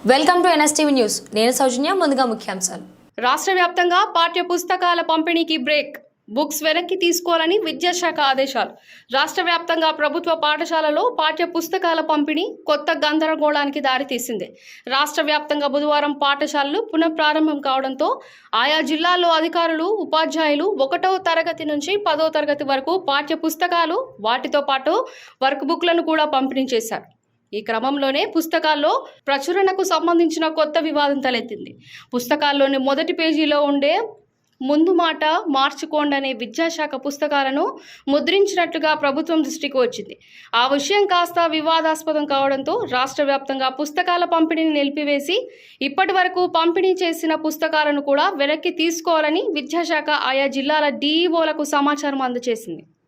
Welcome to NSTV news. నేను సౌజన్య. ముందుగా ముఖ్యాంశాలు. రాష్ట్ర వ్యాప్తంగా పాఠ్య పుస్తకాల పంపిణీకి బ్రేక్. బుక్స్ వెనక్కి తీసుకోవాలని విద్యాశాఖ ఆదేశాలు. రాష్ట్ర వ్యాప్తంగా ప్రభుత్వ పాఠశాలలో పాఠ్య పుస్తకాల పంపిణీ కొత్త గందరగోళానికి దారితీసింది. రాష్ట్ర వ్యాప్తంగా బుధవారం పాఠశాలలు పునఃప్రారంభం కావడంతో ఆయా జిల్లాల్లో అధికారులు, ఉపాధ్యాయులు 1వ తరగతి నుంచి 10వ తరగతి వరకు పాఠ్య పుస్తకాలు, వాటితో పాటు వర్క్ బుక్లను కూడా పంపిణీ చేశారు. ఈ క్రమంలోనే పుస్తకాల్లో ప్రచురణకు సంబంధించిన కొత్త వివాదం తలెత్తింది. పుస్తకాల్లోని మొదటి పేజీలో ఉండే ముందు మాట మార్చుకోండి అనే విద్యాశాఖ పుస్తకాలను ముద్రించినట్లుగా ప్రభుత్వం దృష్టికి వచ్చింది. ఆ విషయం కాస్త వివాదాస్పదం కావడంతో రాష్ట్ర వ్యాప్తంగా పుస్తకాల పంపిణీని నిలిపివేసి ఇప్పటి వరకు పంపిణీ చేసిన పుస్తకాలను కూడా వెనక్కి తీసుకోవాలని విద్యాశాఖ ఆయా జిల్లాల డీఈఓలకు సమాచారం అందజేసింది.